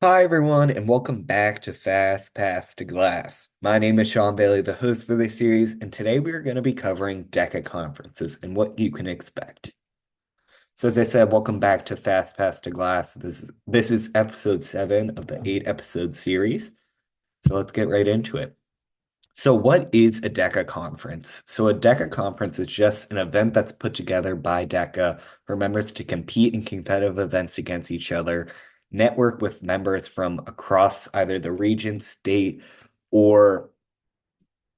Hi, everyone, and welcome back to Fast Pass to Glass. My name is Sean Bailey, the host for this series, and today we are going to be covering DECA conferences and what you can expect. So, as I said, welcome back to Fast Pass to Glass. This is episode 7 of the 8 episode series. So, let's get right into it. So, what is a DECA conference? So, a DECA conference is just an event that's put together by DECA for members to compete in competitive events against each other, network with members from across either the region, state, or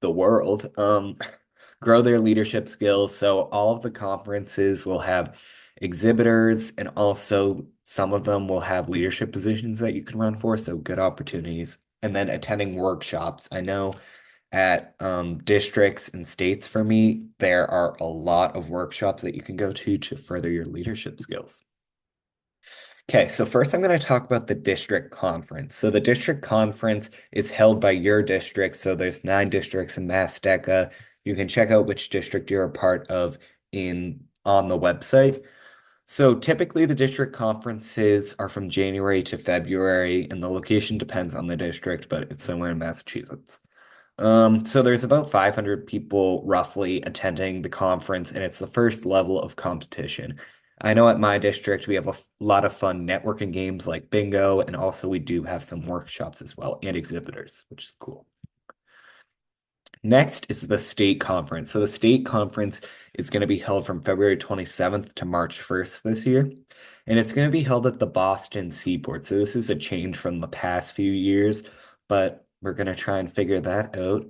the world, grow their leadership skills. So, all of the conferences will have exhibitors, and also some of them will have leadership positions that you can run for. So, good opportunities. And then attending workshops. I know at districts and states for me, there are a lot of workshops that you can go to further your leadership skills. Okay, so first I'm going to talk about the district conference. So the district conference is held by your district. So there's 9 districts in MassDeca. You can check out which district you're a part of in on the website. So typically the district conferences are from January to February, and the location depends on the district, but it's somewhere in Massachusetts. So there's about 500 people roughly attending the conference, and it's the first level of competition. I know at my district we have a lot of fun networking games like bingo, and also we do have some workshops as well and exhibitors, which is cool. Next is the state conference. So the state conference is going to be held from February 27th to March 1st this year, and it's going to be held at the Boston Seaport. So this is a change from the past few years, but we're going to try and figure that out.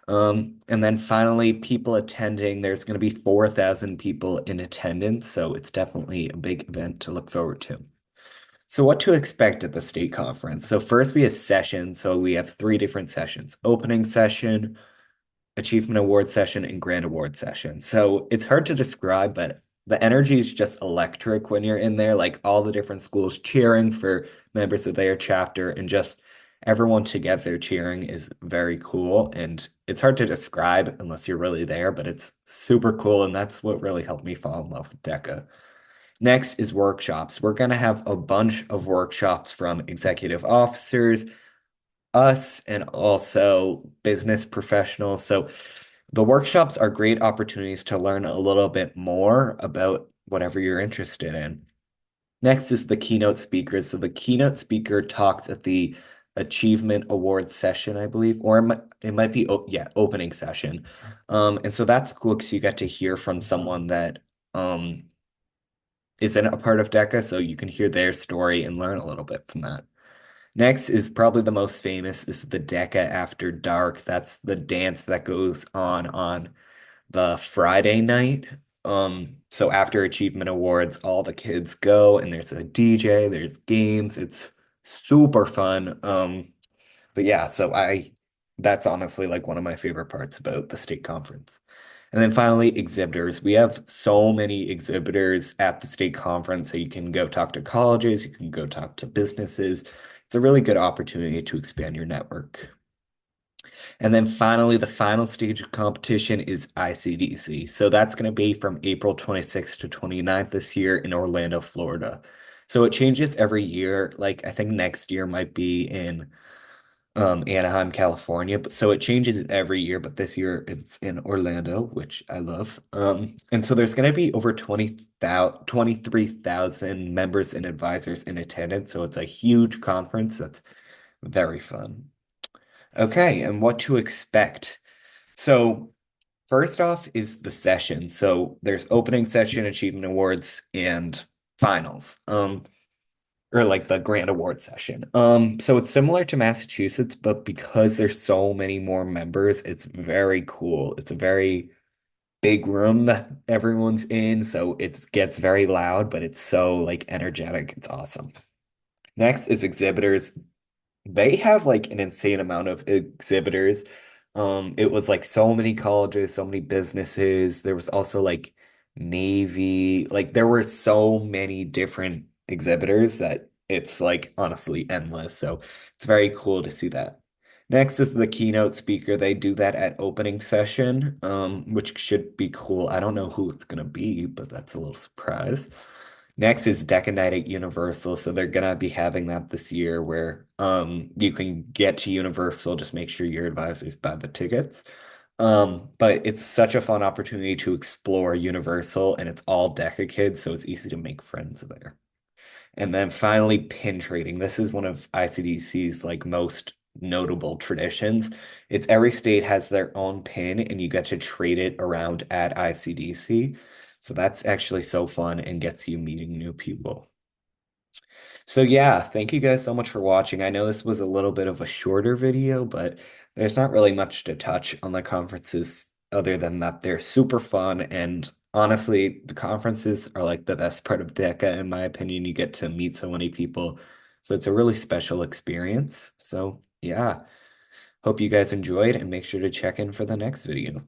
And then finally, people attending, there's going to be 4,000 people in attendance, so it's definitely a big event to look forward to. So what to expect at the state conference? So first we have sessions. So we have 3 different sessions: opening session, achievement award session, and grand award session. So it's hard to describe, but the energy is just electric when you're in there, like all the different schools cheering for members of their chapter, and just everyone together cheering is very cool. And it's hard to describe unless you're really there, but it's super cool. And that's what really helped me fall in love with DECA. Next is workshops. We're going to have a bunch of workshops from executive officers, us, and also business professionals. So the workshops are great opportunities to learn a little bit more about whatever you're interested in. Next is the keynote speakers. So the keynote speaker talks at the Achievement Awards session, I believe, or it might be, yeah, opening session. And so that's cool because you get to hear from someone that isn't a part of DECA, so you can hear their story and learn a little bit from that. Next is probably the most famous is the DECA After Dark. That's the dance that goes on the Friday night. So after Achievement Awards, all the kids go and there's a DJ, there's games. It's super fun. But yeah, so I that's honestly like one of my favorite parts about the state conference. And then finally, exhibitors. We have so many exhibitors at the state conference. So you can go talk to colleges, you can go talk to businesses. It's a really good opportunity to expand your network. And then finally, the final stage of competition is ICDC. So that's going to be from April 26th to 29th this year in Orlando, Florida. So it changes every year. Like I think next year might be in Anaheim, California. But so it changes every year, but this year it's in Orlando, which I love. And so there's going to be over 23,000 members and advisors in attendance. So it's a huge conference that's very fun. Okay, and what to expect. So first off is the session. So there's opening session, achievement awards, and finals. Or like the grand award session. So it's similar to Massachusetts, but because there's so many more members, it's very cool. It's a very big room that everyone's in, so it gets very loud, but it's so like energetic. It's awesome. Next is exhibitors. They have like an insane amount of exhibitors. It was like so many colleges, so many businesses. There was also like Navy. Like there were so many different exhibitors that it's like honestly endless. So it's very cool to see that. Next is the keynote speaker. They do that at opening session, which should be cool. I don't know who it's gonna be, but that's a little surprise. Next is DECA Night at Universal. So they're gonna be having that this year where you can get to Universal, just make sure your advisors buy the tickets. But it's such a fun opportunity to explore Universal and it's all DECA kids, so it's easy to make friends there. And then finally, pin trading. This is one of ICDC's like most notable traditions. It's every state has their own pin and you get to trade it around at ICDC. So that's actually so fun and gets you meeting new people. So yeah, thank you guys so much for watching. I know this was a little bit of a shorter video, but there's not really much to touch on the conferences other than that they're super fun. And honestly, the conferences are like the best part of DECA, in my opinion. You get to meet so many people. So it's a really special experience. So yeah, hope you guys enjoyed and make sure to check in for the next video.